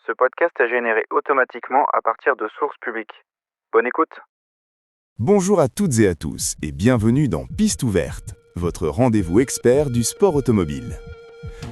Ce podcast est généré automatiquement à partir de sources publiques. Bonne écoute. Bonjour à toutes et à tous et bienvenue dans Piste ouverte, votre rendez-vous expert du sport automobile.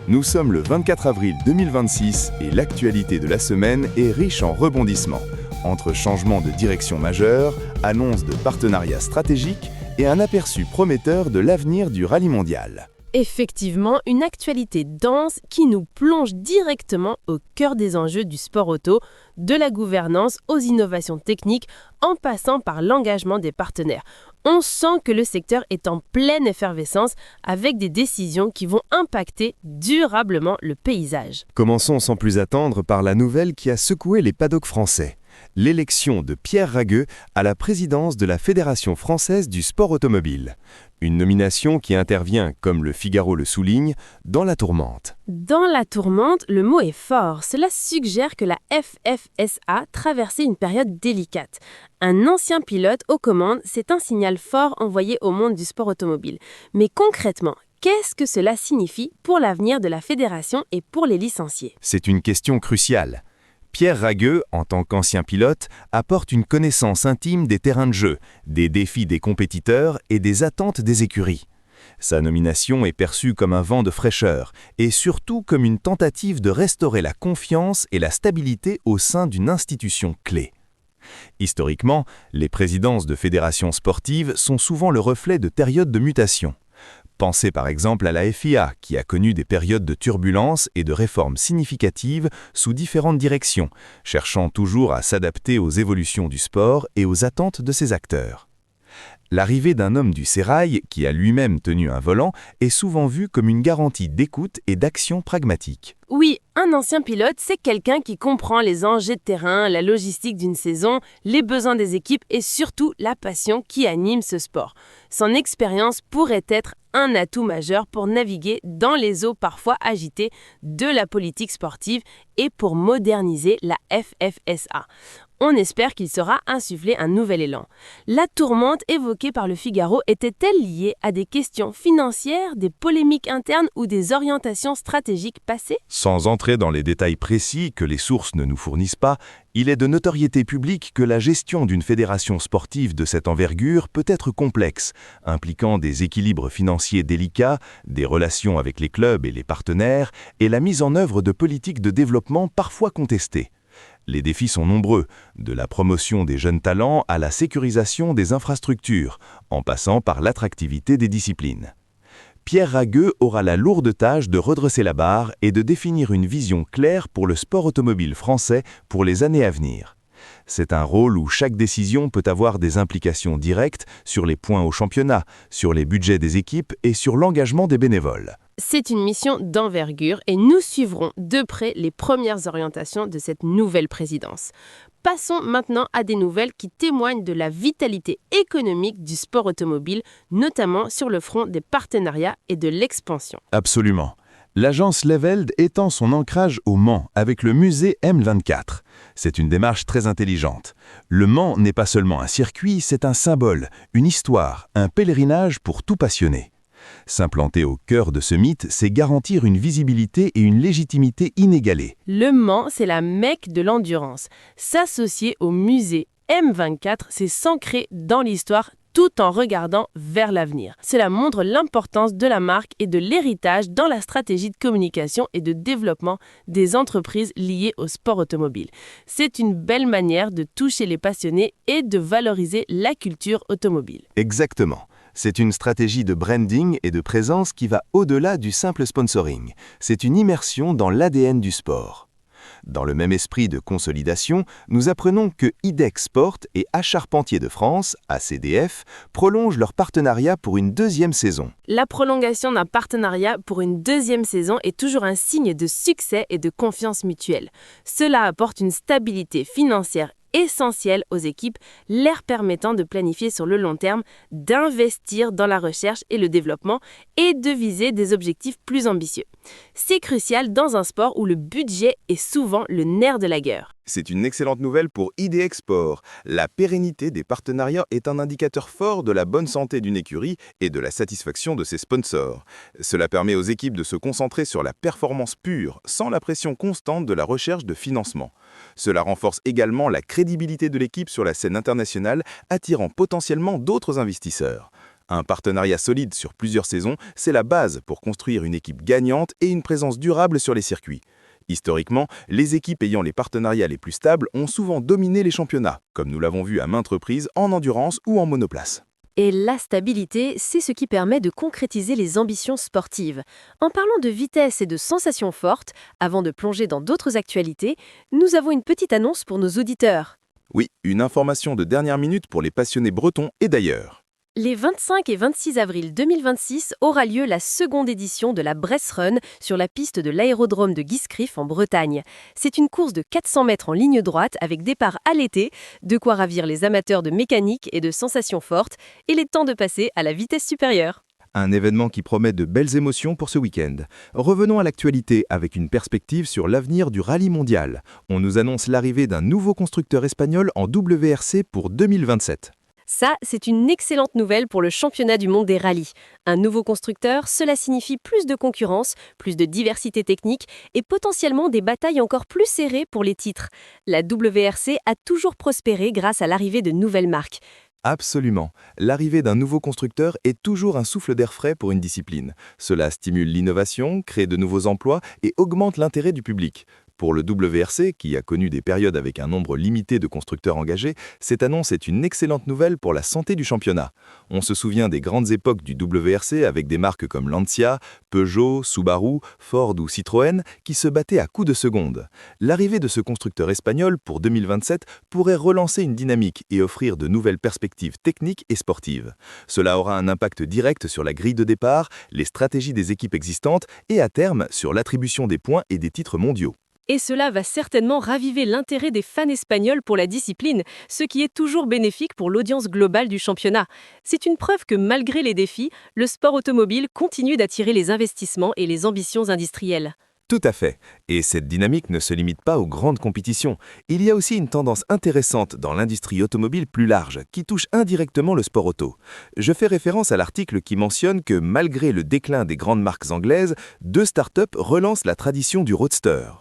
Nous sommes le 24 avril 2026 et l'actualité de la semaine est riche en rebondissements, entre changements de direction majeurs, annonces de partenariats stratégiques et un aperçu prometteur de l'avenir du rallye mondial. Effectivement, une actualité dense qui nous plonge directement au cœur des enjeux du sport auto, de la gouvernance aux innovations techniques, en passant par l'engagement des partenaires. On sent que le secteur est en pleine effervescence avec des décisions qui vont impacter durablement le paysage. Commençons sans plus attendre par la nouvelle qui a secoué les paddocks français. L'élection de Pierre Ragueux à la présidence de la Fédération française du sport automobile. Une nomination qui intervient, comme le Figaro le souligne, dans la tourmente. Dans la tourmente, le mot est fort. Cela suggère que la FFSA traversait une période délicate. Un ancien pilote aux commandes, c'est un signal fort envoyé au monde du sport automobile. Mais concrètement, qu'est-ce que cela signifie pour l'avenir de la fédération et pour les licenciés ? C'est une question cruciale. Pierre Ragueux, en tant qu'ancien pilote, apporte une connaissance intime des terrains de jeu, des défis des compétiteurs et des attentes des écuries. Sa nomination est perçue comme un vent de fraîcheur et surtout comme une tentative de restaurer la confiance et la stabilité au sein d'une institution clé. Historiquement, les présidences de fédérations sportives sont souvent le reflet de périodes de mutation. Pensez par exemple à la FIA, qui a connu des périodes de turbulence et de réformes significatives sous différentes directions, cherchant toujours à s'adapter aux évolutions du sport et aux attentes de ses acteurs. L'arrivée d'un homme du sérail, qui a lui-même tenu un volant, est souvent vue comme une garantie d'écoute et d'action pragmatique. Oui, un ancien pilote, c'est quelqu'un qui comprend les enjeux de terrain, la logistique d'une saison, les besoins des équipes et surtout la passion qui anime ce sport. Son expérience pourrait être un atout majeur pour naviguer dans les eaux parfois agitées de la politique sportive et pour moderniser la FFSA. On espère qu'il saura insuffler un nouvel élan. La tourmente évoquée par le Figaro était-elle liée à des questions financières, des polémiques internes ou des orientations stratégiques passées ? Sans entrer dans les détails précis que les sources ne nous fournissent pas, il est de notoriété publique que la gestion d'une fédération sportive de cette envergure peut être complexe, impliquant des équilibres financiers délicats, des relations avec les clubs et les partenaires, et la mise en œuvre de politiques de développement parfois contestées. Les défis sont nombreux, de la promotion des jeunes talents à la sécurisation des infrastructures, en passant par l'attractivité des disciplines. Pierre Ragueux aura la lourde tâche de redresser la barre et de définir une vision claire pour le sport automobile français pour les années à venir. C'est un rôle où chaque décision peut avoir des implications directes sur les points au championnat, sur les budgets des équipes et sur l'engagement des bénévoles. C'est une mission d'envergure et nous suivrons de près les premières orientations de cette nouvelle présidence. Passons maintenant à des nouvelles qui témoignent de la vitalité économique du sport automobile, notamment sur le front des partenariats et de l'expansion. Absolument. L'agence Leveld étend son ancrage au Mans avec le musée M24. C'est une démarche très intelligente. Le Mans n'est pas seulement un circuit, c'est un symbole, une histoire, un pèlerinage pour tout passionné. S'implanter au cœur de ce mythe, c'est garantir une visibilité et une légitimité inégalées. Le Mans, c'est la Mecque de l'endurance. S'associer au musée M24, c'est s'ancrer dans l'histoire tout en regardant vers l'avenir. Cela montre l'importance de la marque et de l'héritage dans la stratégie de communication et de développement des entreprises liées au sport automobile. C'est une belle manière de toucher les passionnés et de valoriser la culture automobile. Exactement. C'est une stratégie de branding et de présence qui va au-delà du simple sponsoring. C'est une immersion dans l'ADN du sport. Dans le même esprit de consolidation, nous apprenons que IDEX Sport et Acharpentier de France, ACDF, prolongent leur partenariat pour une deuxième saison. La prolongation d'un partenariat pour une deuxième saison est toujours un signe de succès et de confiance mutuelle. Cela apporte une stabilité financière essentielle aux équipes, leur permettant de planifier sur le long terme, d'investir dans la recherche et le développement et de viser des objectifs plus ambitieux. C'est crucial dans un sport où le budget est souvent le nerf de la guerre. C'est une excellente nouvelle pour ID Export. La pérennité des partenariats est un indicateur fort de la bonne santé d'une écurie et de la satisfaction de ses sponsors. Cela permet aux équipes de se concentrer sur la performance pure, sans la pression constante de la recherche de financement. Cela renforce également la crédibilité de l'équipe sur la scène internationale, attirant potentiellement d'autres investisseurs. Un partenariat solide sur plusieurs saisons, c'est la base pour construire une équipe gagnante et une présence durable sur les circuits. Historiquement, les équipes ayant les partenariats les plus stables ont souvent dominé les championnats, comme nous l'avons vu à maintes reprises en endurance ou en monoplace. Et la stabilité, c'est ce qui permet de concrétiser les ambitions sportives. En parlant de vitesse et de sensations fortes, avant de plonger dans d'autres actualités, nous avons une petite annonce pour nos auditeurs. Oui, une information de dernière minute pour les passionnés bretons et d'ailleurs. Les 25 et 26 avril 2026 aura lieu la seconde édition de la Bresse Run sur la piste de l'aérodrome de Guiscriff en Bretagne. C'est une course de 400 mètres en ligne droite avec départ à l'été, de quoi ravir les amateurs de mécanique et de sensations fortes, et il est temps de passer à la vitesse supérieure. Un événement qui promet de belles émotions pour ce week-end. Revenons à l'actualité avec une perspective sur l'avenir du rallye mondial. On nous annonce l'arrivée d'un nouveau constructeur espagnol en WRC pour 2027. Ça, c'est une excellente nouvelle pour le championnat du monde des rallyes. Un nouveau constructeur, cela signifie plus de concurrence, plus de diversité technique et potentiellement des batailles encore plus serrées pour les titres. La WRC a toujours prospéré grâce à l'arrivée de nouvelles marques. Absolument. L'arrivée d'un nouveau constructeur est toujours un souffle d'air frais pour une discipline. Cela stimule l'innovation, crée de nouveaux emplois et augmente l'intérêt du public. Pour le WRC, qui a connu des périodes avec un nombre limité de constructeurs engagés, cette annonce est une excellente nouvelle pour la santé du championnat. On se souvient des grandes époques du WRC avec des marques comme Lancia, Peugeot, Subaru, Ford ou Citroën qui se battaient à coups de seconde. L'arrivée de ce constructeur espagnol pour 2027 pourrait relancer une dynamique et offrir de nouvelles perspectives techniques et sportives. Cela aura un impact direct sur la grille de départ, les stratégies des équipes existantes et à terme sur l'attribution des points et des titres mondiaux. Et cela va certainement raviver l'intérêt des fans espagnols pour la discipline, ce qui est toujours bénéfique pour l'audience globale du championnat. C'est une preuve que malgré les défis, le sport automobile continue d'attirer les investissements et les ambitions industrielles. Tout à fait. Et cette dynamique ne se limite pas aux grandes compétitions. Il y a aussi une tendance intéressante dans l'industrie automobile plus large, qui touche indirectement le sport auto. Je fais référence à l'article qui mentionne que malgré le déclin des grandes marques anglaises, 2 startups relancent la tradition du roadster.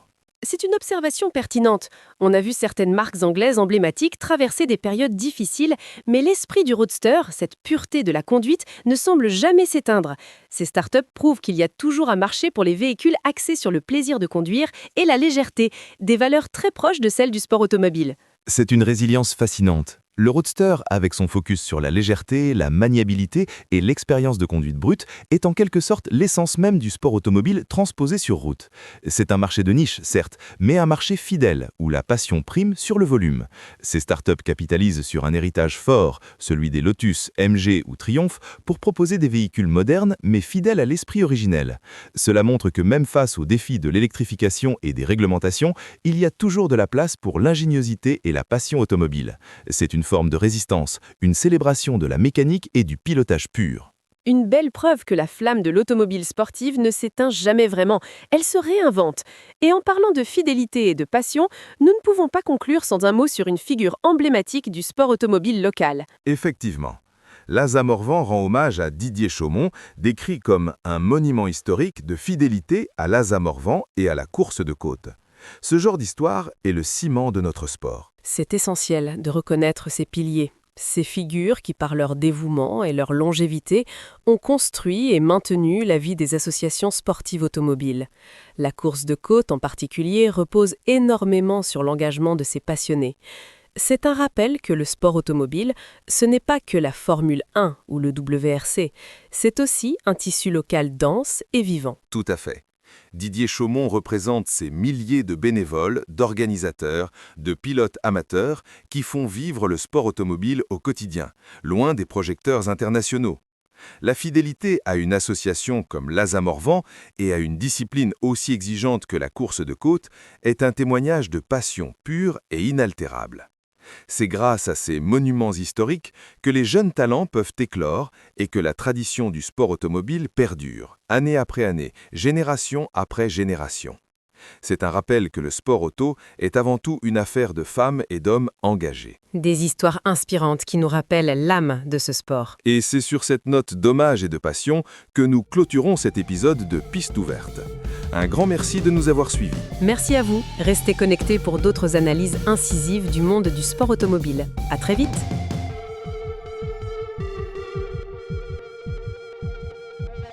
C'est une observation pertinente. On a vu certaines marques anglaises emblématiques traverser des périodes difficiles, mais l'esprit du roadster, cette pureté de la conduite, ne semble jamais s'éteindre. Ces startups prouvent qu'il y a toujours un marché pour les véhicules axés sur le plaisir de conduire et la légèreté, des valeurs très proches de celles du sport automobile. C'est une résilience fascinante. Le roadster, avec son focus sur la légèreté, la maniabilité et l'expérience de conduite brute, est en quelque sorte l'essence même du sport automobile transposé sur route. C'est un marché de niche, certes, mais un marché fidèle, où la passion prime sur le volume. Ces startups capitalisent sur un héritage fort, celui des Lotus, MG ou Triumph, pour proposer des véhicules modernes mais fidèles à l'esprit originel. Cela montre que même face aux défis de l'électrification et des réglementations, il y a toujours de la place pour l'ingéniosité et la passion automobile. C'est une forme de résistance, une célébration de la mécanique et du pilotage pur. Une belle preuve que la flamme de l'automobile sportive ne s'éteint jamais vraiment, elle se réinvente. Et en parlant de fidélité et de passion, nous ne pouvons pas conclure sans un mot sur une figure emblématique du sport automobile local. Effectivement. L'Asa Morvan rend hommage à Didier Chaumont, décrit comme un monument historique de fidélité à l'Asa Morvan et à la course de côte. Ce genre d'histoire est le ciment de notre sport. C'est essentiel de reconnaître ces piliers, ces figures qui, par leur dévouement et leur longévité, ont construit et maintenu la vie des associations sportives automobiles. La course de côte en particulier repose énormément sur l'engagement de ces passionnés. C'est un rappel que le sport automobile, ce n'est pas que la Formule 1 ou le WRC, c'est aussi un tissu local dense et vivant. Tout à fait. Didier Chaumont représente ces milliers de bénévoles, d'organisateurs, de pilotes amateurs qui font vivre le sport automobile au quotidien, loin des projecteurs internationaux. La fidélité à une association comme l'Asa Morvan et à une discipline aussi exigeante que la course de côte est un témoignage de passion pure et inaltérable. C'est grâce à ces monuments historiques que les jeunes talents peuvent éclore et que la tradition du sport automobile perdure, année après année, génération après génération. C'est un rappel que le sport auto est avant tout une affaire de femmes et d'hommes engagés. Des histoires inspirantes qui nous rappellent l'âme de ce sport. Et c'est sur cette note d'hommage et de passion que nous clôturons cet épisode de Piste ouverte. Un grand merci de nous avoir suivis. Merci à vous. Restez connectés pour d'autres analyses incisives du monde du sport automobile. À très vite.